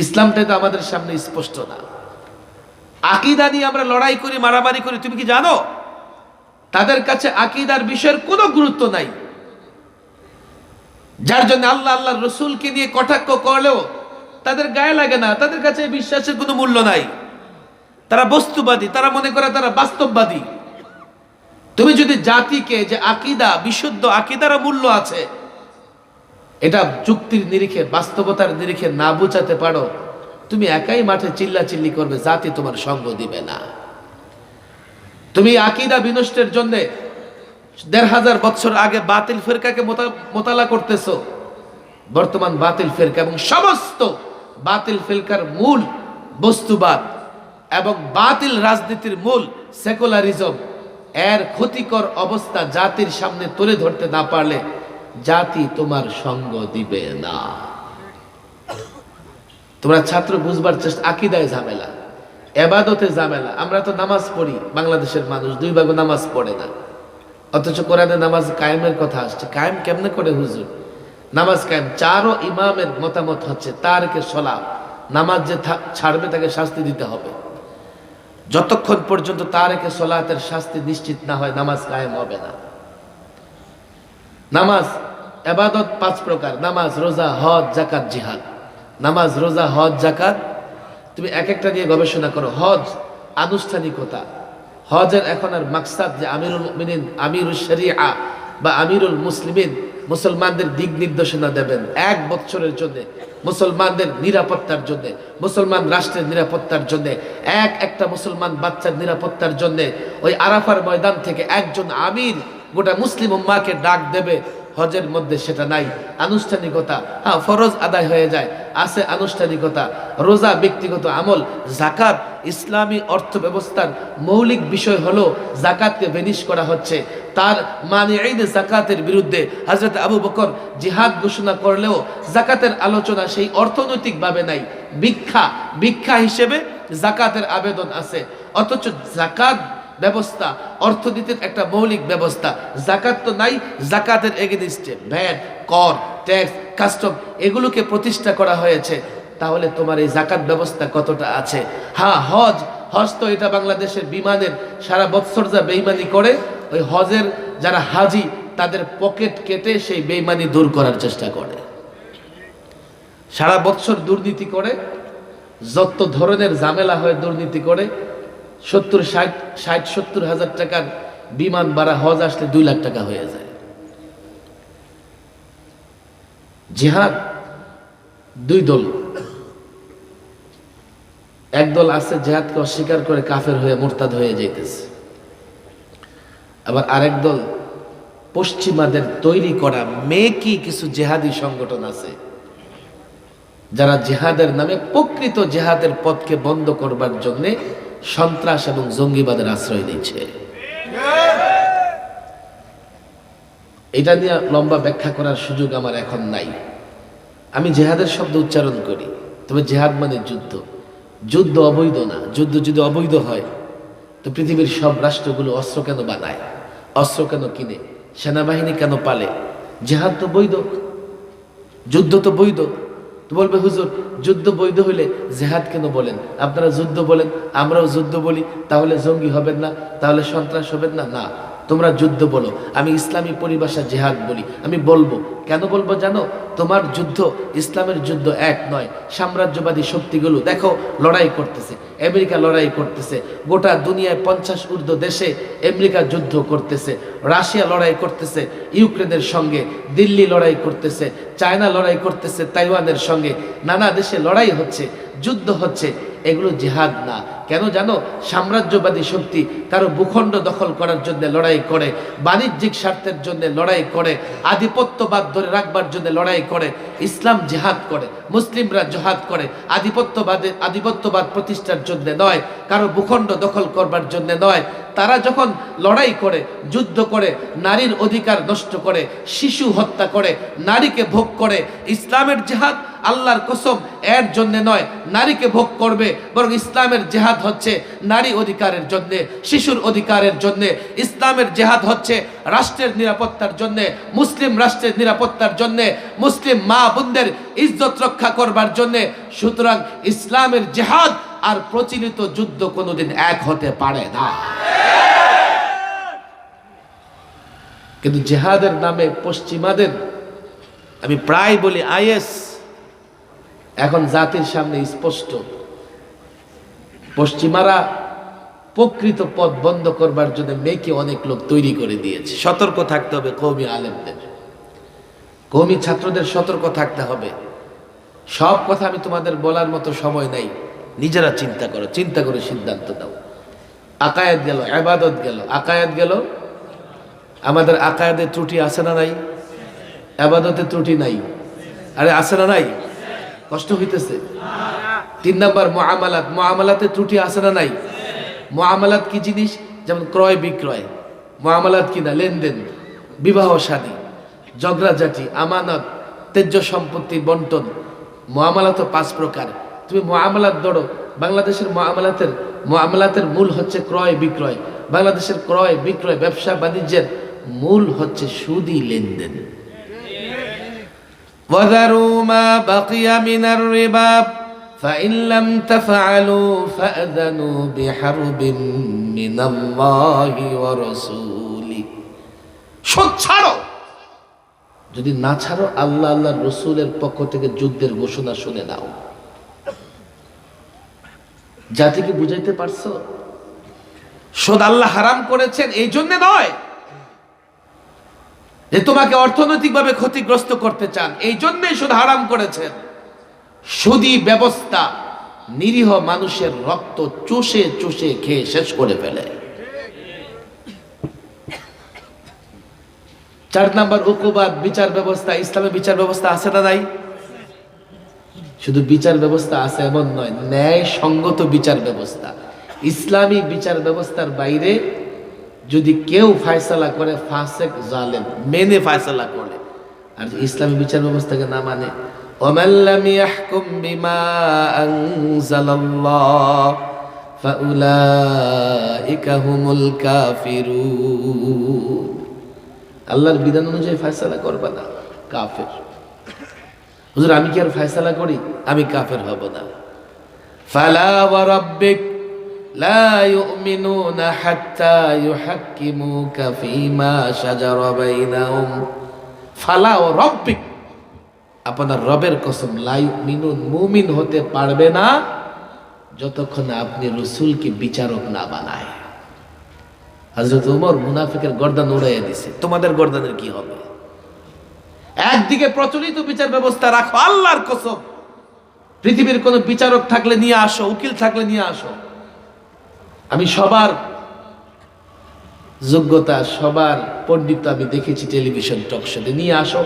ইসলামটাই তো আমাদের সামনে স্পষ্ট না। আকীদা নিয়ে আমরা লড়াই করি, মারামারি করি। তুমি কি জানো তাদের কাছে আকীদার বিষয়ের কোনো গুরুত্ব নাই, যার জন্য আল্লাহ আল্লাহর রসুলকে নিয়ে কটাক্ষ করলেও তাদের গায়ে লাগে না। তাদের কাছে বিশ্বাসের কোনো মূল্য নাই। তারা বস্তুবাদী, তারা মনে করে তারা বাস্তববাদী। তুমি যদি জাতিকে যে আকীদা, বিশুদ্ধ আকীদারও মূল্য আছে, এটা যুক্তির নিরিখে, বাস্তবতার নিরিখে না বুঝাতে পারো, তুমি একাই মাঠে চিল্লাচিল্লি করবে, জাতি তোমার সঙ্গ দিবে না। তুমি আকীদা বিনষ্টের জন্য ১৫০০ বছর আগে বাতিল ফিরকাকে মোতালা করতেছো। বর্তমান বাতিল ফিরকা এবং সমস্ত বাতিল ফিরকার মূল বস্তুবাদ এবং বাতিল রাজনীতির মূল সেকুলারিজম, এর ক্ষতিকর অবস্থা জাতির সামনে তুলে ধরতে না পারলে জাতি তোমার সঙ্গ দিবে না। তোমরা ছাত্র বুঝবার চেষ্টা, আকীদায় ঝামেলা, এবাদতে ঝামেলা। আমরা তো নামাজ পড়ি, বাংলাদেশের মানুষ 2 ভাগ নামাজ পড়ে না, অথচ কোরআনে নামাজ কায়েমের কথা আসছে। কায়েম কেমনে করে হুজুর? নামাজ কায়েম, 4 ইমামের মতামত হচ্ছে তারকে সলাত, নামাজ যে ছাড়বে তাকে শাস্তি দিতে হবে। যতক্ষণ পর্যন্ত তারেকে সলাতের শাস্তি নিশ্চিত না হয়, নামাজ কায়েম হবে না। নামাজ ইবাদত 5 প্রকার: নামাজ, রোজা, হজ, যাকাত, জিহাদ। নামাজ, রোজা, হজ, যাকাত, তুমি এক একটা নিয়ে গবেষণা করো। হজ আনুষ্ঠানিকতা, হজের এখন আর মাকসাদ যে আমিরুল মুমিনিন, আমিরুল শরিয়া বা আমিরুল মুসলিমিন মুসলমানদের দিক নির্দেশনা দেবেন 1 বছরের জন্য, মুসলমানদের নিরাপত্তার জন্য, মুসলমান রাষ্ট্রের নিরাপত্তার জন্য, একটা মুসলমান বাচ্চার নিরাপত্তার জন্য ওই আরাফার ময়দান থেকে একজন আমির গোটা মুসলিম উম্মাহকে ডাক দেবে। হজের মধ্যে সেটা নাই। আনুষ্ঠানিকতা, হ্যাঁ, ফরজ আদায় হয়ে যায়, আছে আনুষ্ঠানিকতা। রোজা ব্যক্তিগত আমল। যাকাত ইসলামী অর্থ ব্যবস্থার মৌলিক বিষয় হলো যাকাতকে ভ্যানিশ করা হচ্ছে। তার মানিঈন যাকাতের বিরুদ্ধে হযরত আবু বকর জিহাদ ঘোষণা করলেও যাকাতের আলোচনা সেই অর্থনৈতিকভাবে নাই, ভিক্ষা হিসেবে যাকাতের আবেদন আছে। অথচ যাকাত ব্যবস্থা অর্থনীতির একটা মৌলিক ব্যবস্থা। যাকাত তো নাই। যাকাতের এগেইনস্টে ভ্যাট, কর, ট্যাক্স, কাস্টম এগুলোকে প্রতিষ্ঠা করা হয়েছে। তাহলে তোমার এই যাকাত ব্যবস্থা কতটা আছে? হ্যাঁ, হজ তো এটা বাংলাদেশের বিমানের সারা বছর যা বেঈমানি করে, ওই হজের যারা হাজি তাদের পকেট কেটে সেই বেঈমানি দূর করার চেষ্টা করে। সারা বছর দুর্নীতি করে, যত ধরনের ঝামেলা হয় দুর্নীতি করে। 70 হাজার টাকার বিমান ভাড়া হজ আসলে 2 লাখ টাকা হয়ে যায়। জিহাদ 2 দল, এক দল আছে জিহাদকে অস্বীকার করে কাফের হয়ে মুরতাদ হয়ে যাইতেছে, আবার আরেক দল পশ্চিমাদের তৈরি করা মেকি কিছু জেহাদি সংগঠন আছে যারা জিহাদের নামে প্রকৃত জিহাদের পথকে বন্ধ করবার জন্য সন্ত্রাস এবং জঙ্গিবাদের আশ্রয় নিচ্ছে। এটা নিয়ে লম্বা ব্যাখ্যা করার সুযোগ আমার এখন নাই। আমি জিহাদের শব্দ উচ্চারণ করি, তবে জিহাদ মানে যুদ্ধ। যুদ্ধ অবৈধ না। যুদ্ধ যদি অবৈধ হয় তো পৃথিবীর সব রাষ্ট্রগুলো অস্ত্র কেন বানায়, অস্ত্র কেন কিনে, সেনাবাহিনী কেন পালে? জিহাদ তো বৈধ, যুদ্ধ তো বৈধ। তো বলবে হুজুর যুদ্ধ বৈধ হইলে জিহাদ কেন বলেন? আপনারা যুদ্ধ বলেন, আমরাও যুদ্ধ বলি, তাহলে জঙ্গি হবেন না? তাহলে সন্ত্রাস হবেন না? না, তোমরা যুদ্ধ বলো, আমি ইসলামী পরিভাষা জিহাদ বলি। আমি বলবো, কেন বলবো জানো? তোমার যুদ্ধ ইসলামের যুদ্ধ এক নয়। সাম্রাজ্যবাদী শক্তিগুলো দেখো লড়াই করতেছে, আমেরিকা লড়াই করতেছে, গোটা দুনিয়ায় 50 ঊর্ধ্ব দেশে আমেরিকা যুদ্ধ করতেছে, রাশিয়া লড়াই করতেছে ইউক্রেনের সঙ্গে, দিল্লি লড়াই করতেছে, চায়না লড়াই করতেছে তাইওয়ানের সঙ্গে, নানা দেশে লড়াই হচ্ছে, যুদ্ধ হচ্ছে। এগুলো জিহাদ না। কেন জানো? সাম্রাজ্যবাদী শক্তি কারো ভূখণ্ড দখল করার জন্য লড়াই করে, বাণিজ্যিক স্বার্থের জন্য লড়াই করে, আধিপত্যবাদ ধরে রাখবার জন্য লড়াই করে। ইসলাম জিহাদ করে, মুসলিমরা জিহাদ করে আধিপত্যবাদ প্রতিষ্ঠার জন্য নয়, কারো ভূখণ্ড দখল করবার জন্য নয়। তারা যখন লড়াই করে, যুদ্ধ করে, নারীর অধিকার নষ্ট করে, শিশু হত্যা করে, নারীকে ভোগ করে, ইসলামের জিহাদ আল্লাহর কসম এর জন্য নয় নারীকে ভোগ করবে, বরং ইসলামের জিহাদ হচ্ছে নারী অধিকারের জন্য, শিশুর অধিকারের জন্য। ইসলামের জিহাদ হচ্ছে রাষ্ট্রের নিরাপত্তার জন্য, মুসলিম রাষ্ট্রের নিরাপত্তার জন্য, মুসলিম মা বোনদের ইজ্জত রক্ষা করবার জন্য। সুতরাং ইসলামের জিহাদ আর প্রচলিত যুদ্ধ কোনোদিন এক হতে পারে না। কিন্তু জিহাদের নামে পশ্চিমাদের, আমি প্রায় বলি আইএস এখন জাতির সামনে স্পষ্ট। পশ্চিমারা প্রকৃত পথ বন্ধ করবার জন্য মেয়েকে অনেক লোক তৈরি করে দিয়েছে। সতর্ক থাকতে হবে কওমি আলেমদের, কওমি ছাত্রদের সতর্ক থাকতে হবে। সব কথা আমি তোমাদের বলার মতো সময় নাই, নিজেরা চিন্তা করো, চিন্তা করে সিদ্ধান্ত দাও। আকায়াত গেল, ইবাদত গেল, আকায়াত গেল। আমাদের আকায়াতে ত্রুটি আছে না নাই? ইবাদতে ত্রুটি নাই, আরে আছে না নাই? কষ্ট হইতেছে। 3 নাম্বার মুআমালাত, মুআমালাতে ত্রুটি আছে না নাই? মুআমালাত কি জিনিস? যেমন ক্রয় বিক্রয়, মুআমালাত কি না? লেনদেন, বিবাহ শাদী, ঝগড়াঝাটি, আমানত, তেজ্য সম্পত্তির বন্টন। মুআমালাত 5 প্রকার। তুমি মুআমালাত ধরো, বাংলাদেশের মুআমালাতের মূল হচ্ছে ক্রয় বিক্রয়। বাংলাদেশের ক্রয় বিক্রয় ব্যবসা বাণিজ্যের মূল হচ্ছে সুদী লেনদেন। وَذَرُوا مَا بَقِيَ مِنَ الرِّبَا فَإِن لَّمْ تَفْعَلُوا فَأْذَنُوا بِحَرْبٍ مِّنَ اللَّهِ وَرَسُولِهِ। সুদ ছাড়ো, যদি না ছাড়ো আল্লাহ আল্লাহর রাসূলের পক্ষ থেকে যুদ্ধের ঘোষণা শুনে নাও। জাতিকে বুঝাইতে পারছো? সুদ আল্লাহ হারাম করেছেন এই জন্য নয় যে তোমাকে অর্থনৈতিকভাবে ক্ষতিগ্রস্ত করতে চান, এই জন্যই সুদ হারাম করেছেন। সুদী ব্যবস্থা নিরীহ মানুষের রক্ত চুষে চুষে খেয়ে শেষ করে ফেলে। 4 নাম্বার উকুবাত, বিচার ব্যবস্থা। ইসলামে বিচার ব্যবস্থা আছে না নাই? শুধু বিচার ব্যবস্থা আছে এমন নয়, ন্যায় সঙ্গত বিচার ব্যবস্থা। ইসলামী বিচার ব্যবস্থার বাইরে যদি কেউ ফায়সালা করে ফাসেক জালেম, মেনে ফায়সালা করে, আর ইসলামী বিচার ব্যবস্থাকে না মানে, ওয়ামান লাম ইয়াহকুম বিমা আনজালাল্লাহ ফাউলাইকা হুমুল কাফিরুন। আল্লাহর বিধান অনুযায়ী ফায়সালা করবা না, কাফের। হুজুর আমি কি আর ফায়সালা করি? আমি কাফের হব না। ফালা ওয়া রাব্বিক লা ইউমিনুনা হাত্তা ইউহাক্কিমুকা ফীমা শাজারা বাইনাহুম। ফালা ওয়া রাব্বিক, আপনার রবের কসম, লা ইউমিনুন, মুমিন হতে পারবে না যতক্ষণ আপনি রাসূলকে বিচারক না বানায়। হযরত ওমর মুনাফিকের গর্দান উড়াইয়া দিছে, তোমাদের গর্দানের কি হবে? একদিকে প্রচলিত বিচার ব্যবস্থা রাখো, আল্লাহর কসম পৃথিবীর কোন বিচারক থাকলে নিয়ে আসো, উকিল থাকলে নিয়ে আসো। আমি সবার যোগ্যতা, সবার পণ্ডিত আমি দেখেছি টেলিভিশন টক শোতে, নিয়ে আসো।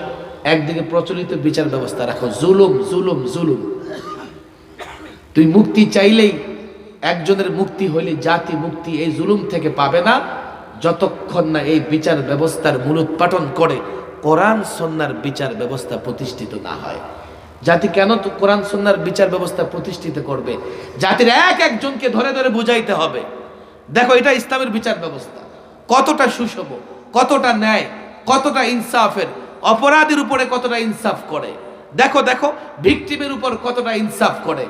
একদিকে প্রচলিত বিচার ব্যবস্থা রাখো। জুলুম জুলুম জুলুম। তুই মুক্তি চাইলেই, একজনের মুক্তি হইলে জাতি মুক্তি এই জুলুম থেকে পাবে না যতক্ষণ না এই বিচার ব্যবস্থার মূলোৎপাটন করে কোরআন সুন্নাহর বিচার ব্যবস্থা প্রতিষ্ঠিত না হয়। জাতি কেন তো কোরআন সুন্নাহর বিচার ব্যবস্থা প্রতিষ্ঠিত করবে? জাতির এক একজনকে ধরে ধরে বুঝাইতে হবে, দেখো এটা ইসলামের বিচার ব্যবস্থা, কতটা সুষম, কতটা ন্যায়, কতটা ইনসাফের, অপরাধীর উপরে কতটা ইনসাফ করে, দেখো দেখো ভিকটিমের উপর কতটা ইনসাফ করে।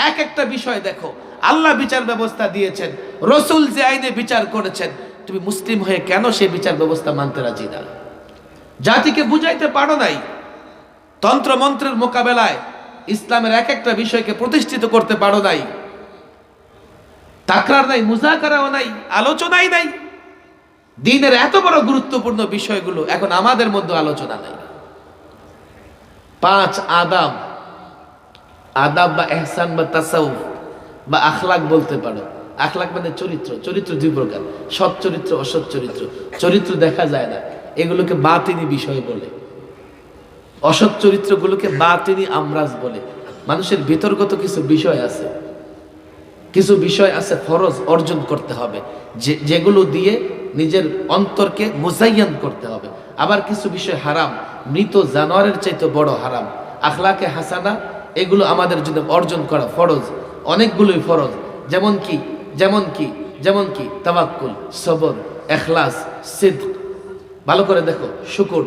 এক একটা বিষয় দেখো। আল্লাহ বিচার ব্যবস্থা দিয়েছেন, রাসূল যে আইনে বিচার করেছেন, তুমি মুসলিম হয়ে কেন সেই বিচার ব্যবস্থা মানতে রাজি না? জাতিকে বুঝাইতে পারো নাই। তন্ত্র মন্ত্রের মোকাবেলায় ইসলামের এক একটা বিষয়কে প্রতিষ্ঠিত করতে পারো নাই। তাকরার নাই, মুজাকারাও নাই, আলোচনাই নাই। দ্বীনের এত বড় গুরুত্বপূর্ণ বিষয়গুলো এখন আমাদের মধ্যে আলোচনা নাই। 5 আদাব বা এহসান বা তাসাউফ বা আখলাক বলতে পারো, আখলাক মানে চরিত্র। চরিত্র দুই প্রকার, সৎ চরিত্র, অসৎ চরিত্র। চরিত্র দেখা যায় না, এগুলোকে বাতিনি বিষয় বলে। অসৎ চরিত্রগুলোকে বাতিনি আমরাজ বলে। মানুষের বিতর্কত কিছু বিষয় আছে, কিছু বিষয় আছে ফরজ অর্জন করতে হবে, যেগুলো দিয়ে নিজের অন্তরকে মুজাইয়ান করতে হবে। আবার কিছু বিষয় হারাম, মৃত জানোয়ারের চাইতে বড় হারাম। আখলাকে হাসানা এগুলো আমাদের জন্য অর্জন করা ফরজ, অনেকগুলোই ফরজ। যেমন কি যেমন কি যেমন কি তাওয়াক্কুল, সবর, ইখলাস, সিদক, ভালো করে দেখো, শুকর,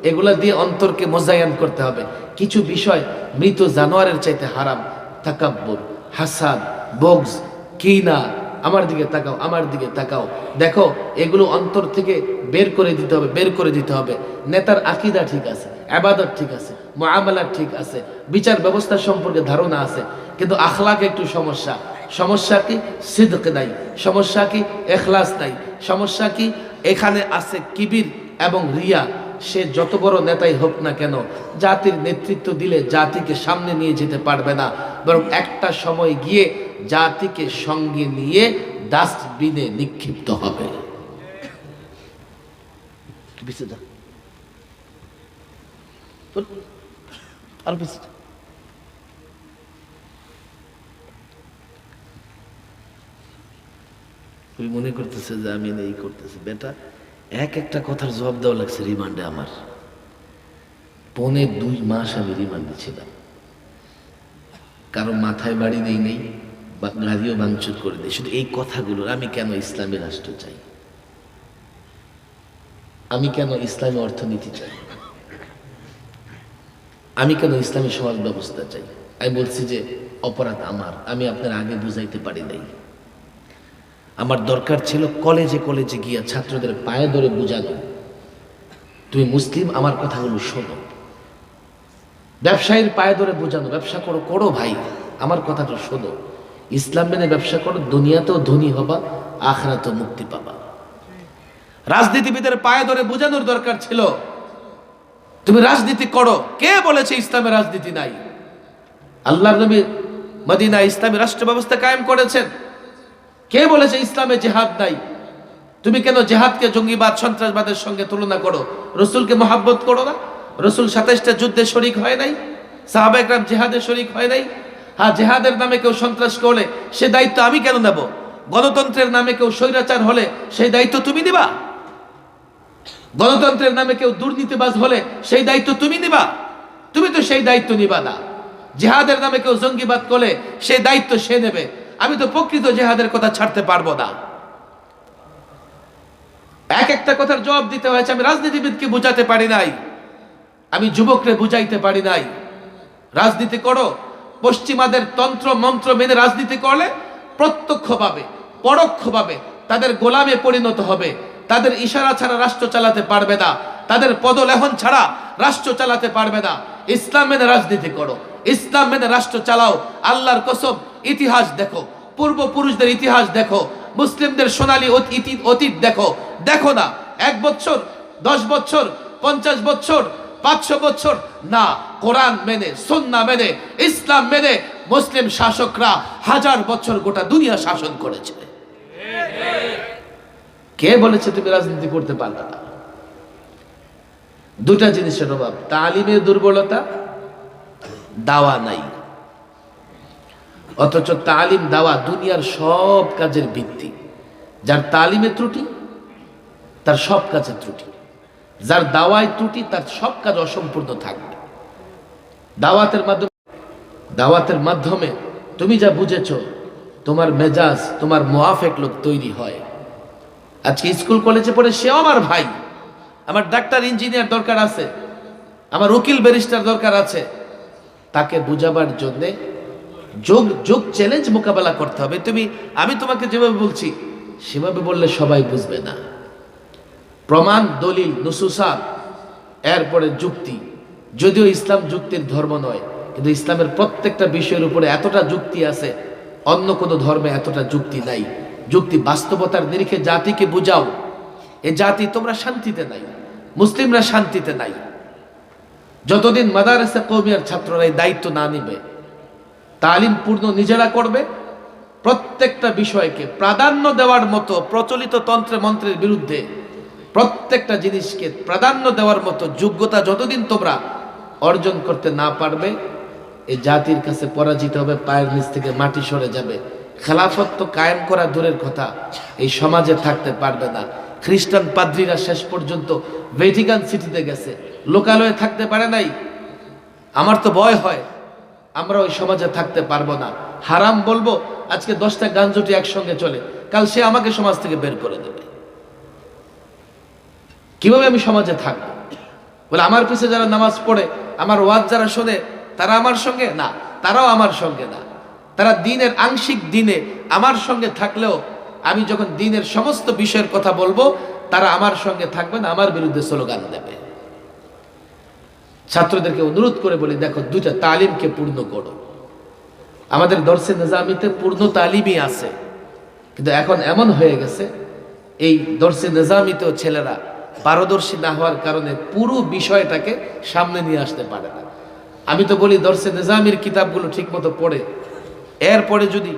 এগুলা দিয়ে অন্তরকে মোজায়ান করতে হবে। কিছু বিষয় মৃত জানোয়ারের চাইতে হারাম। তাকাব্বুর, হাসাদ, বগজ, কিনা, আমার দিকে তাকাও, আমার দিকে তাকাও, দেখো এগুলো অন্তর থেকে বের করে দিতে হবে, বের করে দিতে হবে। নেতার আকীদা ঠিক আছে, ইবাদত ঠিক আছে, মুআমালাত ঠিক আছে, বিচার ব্যবস্থা সম্পর্কে ধারণা আছে, কিন্তু আখলাক একটু সমস্যা। সমস্যা কি? সিদক নাই। সমস্যা কি? ইখলাস নাই। সমস্যা কি? এখানে আছে কিবির এবং রিয়া। সে যত বড় নেতাই হোক না কেন, জাতির নেতৃত্ব দিলে জাতিকে সামনে নিয়ে যেতে পারবে না, বরং একটা সময় গিয়ে জাতিকে সঙ্গে নিয়ে ডাস্টবিনে নিক্ষিপ্ত হবে। মনে করতেছে যে আমি এই করতেছি, বেটা এক একটা কথার জবাব দেওয়া লাগছে রিমান্ডে। আমার 2.5 মাস আমি রিমান্ডে ছিলাম, কারো মাথায় বাড়ি নেই নেই বা গাড়িও ভাঙচুর করে দেয়, শুধু এই কথাগুলো। আমি কেন ইসলামী রাষ্ট্র চাই, আমি কেন ইসলামী অর্থনীতি চাই, আমি কেন ইসলামী সমাজ ব্যবস্থা চাই। আমি বলছি যে অপরাধ আমার, আমি আপনার আগে বুঝাইতে পারি নাই। আমার দরকার ছিল কলেজে কলেজে গিয়া ছাত্রদের পায়ে ধরে বুঝানো, তুমি মুসলিম, আমার কথাগুলো শোনো। ব্যবসায়ীর পায়ে ধরে বুঝানো, ব্যবসা করো, করো ভাই, আমার কথাটা শোনো, ইসলাম মেনে ব্যবসা করো, দুনিয়াতেও ধনী হবা, আখিরাতেও মুক্তি পাবা। রাজনীতিবিদের পায়ে ধরে বুঝানোর দরকার ছিল, তুমি রাজনীতি করো। কে বলেছে ইসলামে রাজনীতি নাই? আল্লাহর নবী মদিনায় ইসলামী রাষ্ট্র ব্যবস্থা কায়েম করেছেন। কে বলেছে ইসলামে জিহাদ নাই? তুমি কেন জিহাদকে জঙ্গিবাদ, সন্ত্রাসবাদের সঙ্গে তুলনা করো? রসুলকে মহাব্বত করো না? রসুল 27টা যুদ্ধে শরিক হয় নাই? সাহাবায়ে কেরাম জিহাদে শরিক হয় নাই? হ্যাঁ, জিহাদের নামে কেউ সন্ত্রাস করলে সে দায়িত্ব আমি কেন নেব? গণতন্ত্রের নামে কেউ স্বৈরাচার হলে সেই দায়িত্ব তুমি নিবা? গণতন্ত্রের নামে কেউ দুর্নীতিবাজ হলে সেই দায়িত্ব তুমি নিবা? তুমি তো সেই দায়িত্ব নিবা না। জিহাদের নামে কেউ জঙ্গিবাদ করলে সেই দায়িত্ব সে নেবে। আমি তো প্রকৃত জিহাদের কথা ছাড়তে পারবো না। এক একটা কথার জবাব দিতে হয়েছে। আমি রাজনীতিবিদকে বুঝাতে পারি নাই, আমি যুবকরে বুঝাইতে পারি নাই। রাজনীতি করো, পশ্চিমাদের তন্ত্র মন্ত্র মেনে রাজনীতি করলে প্রত্যক্ষভাবে পরোক্ষভাবে তাদের গোলামে পরিণত হবে। তাদের ইশারা ছাড়া রাষ্ট্র চালাতে পারবে না, তাদের পদলেহন ছাড়া রাষ্ট্র চালাতে পারবে না। ইসলাম মেনে রাজনীতি করো, ইসলাম মেনে রাষ্ট্র চালাও। আল্লাহর কসম, ইতিহাস দেখো, পূর্বপুরুষদের ইতিহাস দেখো, মুসলিমদের সোনালী অতীত দেখো। দেখো না 1 বছর, 10 বছর, 50 বছর, 500 বছর না, কোরআন মেনে, সুন্নাহ মেনে, ইসলাম মেনে মুসলিম শাসকরা 1000 বছর গোটা দুনিয়া শাসন করেছে। কে বলেছে তুমি রাজনীতি করতে পারবে না? দুটা জিনিসের অভাব, তালিমের দুর্বলতা, দাওয়া নাই। অথচ তালিম, দাওয়া দুনিয়ার সব কাজের ভিত্তি। যার তালিমে ত্রুটি তার সব কাজের ত্রুটি, যার দাওয়ায় ত্রুটি তার সব কাজ অসম্পূর্ণ থাকবে। দাওয়াতের মাধ্যমে তুমি যা বুঝেছো, তোমার মেজাজ, তোমার মুআফেক লোক তৈরি হয়। আজকে স্কুল কলেজে পড়ে সেও আমার ভাই, আমার ডাক্তার ইঞ্জিনিয়ার দরকার আছে, আমার উকিল ব্যারিস্টার দরকার আছে। তাকে বুঝাবার জন্যে যোগ চ্যালেঞ্জ মোকাবেলা করতে হবে। আমি তোমাকে যেভাবে বলছি সেভাবে বললে সবাই বুঝবে না। প্রমাণ, দলিল, নুসুসাত, এরপরে যুক্তি। যদিও ইসলাম যুক্তির ধর্ম নয়, কিন্তু ইসলামের প্রত্যেকটা বিষয়ের উপরে এতটা যুক্তি আছে, অন্য কোনো ধর্মে এতটা যুক্তি নাই। যুক্তি, বাস্তবতার নিরিখে জাতিকে বুঝাও। এ জাতি তোমরা শান্তিতে নাই, মুসলিমরা শান্তিতে নাই। যতদিন মাদারেসা কওমিয়ার ছাত্ররা এই দায়িত্ব না নিবে, তালিম পূর্ণ নিজেরা করবে, প্রত্যেকটা বিষয়কে প্রাধান্য দেওয়ার মতো প্রচলিত তন্ত্রে মন্ত্রের বিরুদ্ধে প্রত্যেকটা জিনিসকে প্রাধান্য দেওয়ার মতো যোগ্যতা যতদিন তোমরা অর্জন করতে না পারবে, এই জাতির কাছে পরাজিত হবে, পায়ের নিচ থেকে মাটি সরে যাবে। খেলাফত তো কায়েম করা দূরের কথা, এই সমাজে থাকতে পারবে না। খ্রিস্টান পাদ্রীরা শেষ পর্যন্ত ভ্যাটিকান সিটিতে গেছে, লোকালয়ে থাকতে পারে নাই। আমার তো ভয় হয় আমরা ওই সমাজে থাকতে পারবো না। হারাম বলবো, আজকে 10টা গাঞ্জুটি একসঙ্গে চলে, কাল সে আমাকে সমাজ থেকে বের করে দেবে। কিভাবে আমি সমাজে থাকবো? বলে আমার পিছে যারা নামাজ পড়ে, আমার ওয়াজ যারা শোনে, তারা আমার সঙ্গে না, তারাও আমার সঙ্গে না। তারা দিনের আংশিক দিনে আমার সঙ্গে থাকলেও আমি যখন দিনের সমস্ত বিষয়ের কথা বলবো, তারা আমার সঙ্গে থাকবে না, আমার বিরুদ্ধে স্লোগান দেবে। ছাত্রদেরকে অনুরোধ করে বলি, দেখো, 2টা তালিমকে পূর্ণ করো। আমাদের দর্শে নিজামিতে পূর্ণ তালিমই আছে, কিন্তু এখন এমন হয়ে গেছে এই দর্শে নিজামিতেও ছেলেরা পারদর্শী না হওয়ার কারণে পুরো বিষয়টাকে সামনে নিয়ে আসতে পারে না। আমি তো বলি দর্শে নিজামির কিতাবগুলো ঠিক মতো পড়ে, এরপরে যদি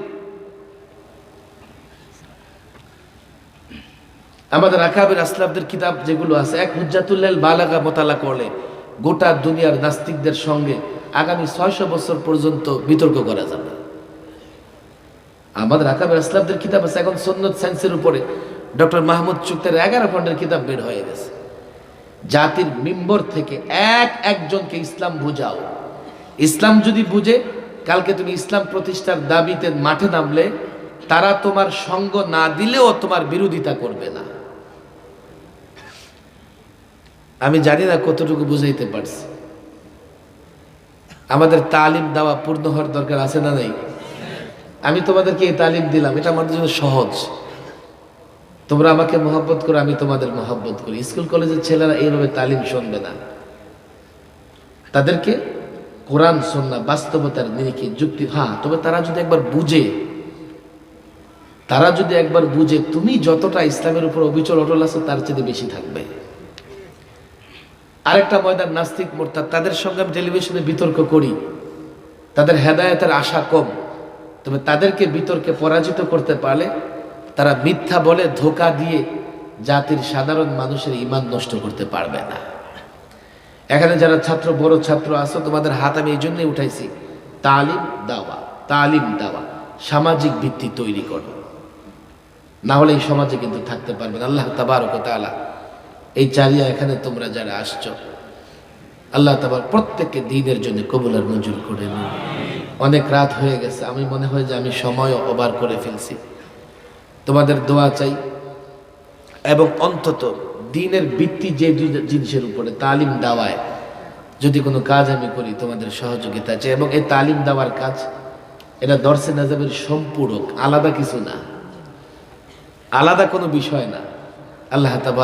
আমাদের আকাবের আসলাফদের কিতাব যেগুলো আছে, এক হুজ্জাতুল্লাহ বালাগা মোতালা করলে গোটা দুনিয়ার নাস্তিকদের সঙ্গে আগামী 600 বছর পর্যন্ত বিতর্ক করা যাবে। আমাদের আকাবের আসলাফদের কিতাব আছে, এখন সুন্নত সায়েন্সের উপরে ডক্টর মাহমুদ চুক্তের 11 খণ্ডের কিতাব বের হয়ে গেছে। জাতির মিম্বর থেকে একজনকে ইসলাম বুঝাও। ইসলাম যদি বুঝে, কালকে তুমি ইসলাম প্রতিষ্ঠার দাবিতে মাঠে নামলে তারা তোমার সঙ্গ না দিলেও তোমার বিরোধিতা করবে না। আমি জানি না কতটুকু বুঝাইতে পারছি। আমাদের তালিম দেওয়া পূর্ণ হওয়ার দরকার আছে না নাই? আমি তোমাদেরকে এই তালিম দিলাম, এটা আমাদের জন্য সহজ। তোমরা আমাকে মহব্বত করো, আমি তোমাদের মহব্বত করি। স্কুল কলেজের ছেলেরা এইভাবে তালিম শুনবে না। তাদেরকে কোরআন সুন্নাহ বাস্তবতার নিরিখে যুক্তি, তবে তারা যদি একবার বুঝে তুমি যতটা ইসলামের উপর অবিচল অটল আছো তার চেয়ে বেশি থাকবে। আরেকটা ময়দান নাস্তিক মোরতাদ, তাদের সঙ্গে আমি টেলিভিশনে বিতর্ক করি, তাদের হেদায়েতের আশা কম, তবে তাদেরকে বিতর্কে পরাজিত করতে পারলে তারা মিথ্যা বলে ধোঁকা দিয়ে জাতির সাধারণ মানুষের ঈমান নষ্ট করতে পারবে না। এখানে যারা ছাত্র, বড় ছাত্র আছো, তোমাদের হাত আমি এই জন্যই উঠাইছি, তালিম দেওয়া, সামাজিক ভিত্তি তৈরি করো, না হলে এই সমাজে কিন্তু থাকতে পারবে না। আল্লাহ তাবারক ওয়া তাআলা এই চারিয়া এখানে তোমরা যারা আসছো, আল্লাহ তাবার প্রত্যেককে দ্বীনের জন্য কবুল আর মঞ্জুর করে নিন। অনেক রাত হয়ে গেছে, আমি মনে হয় যে আমি সময় ওভার করে ফেলছি। তোমাদের দোয়া চাই, এবং অন্তত দ্বীনের ভিত্তি যে জিনিসের উপরে তালিম দেওয়ায় যদি কোনো কাজ আমি করি, তোমাদের সহযোগিতা চাই। এবং এই তালিম দেওয়ার কাজ, এটা দর্শে নাজাবের সম্পূরক, আলাদা কিছু না, আলাদা কোনো বিষয় না। আল্লাহ তাআলা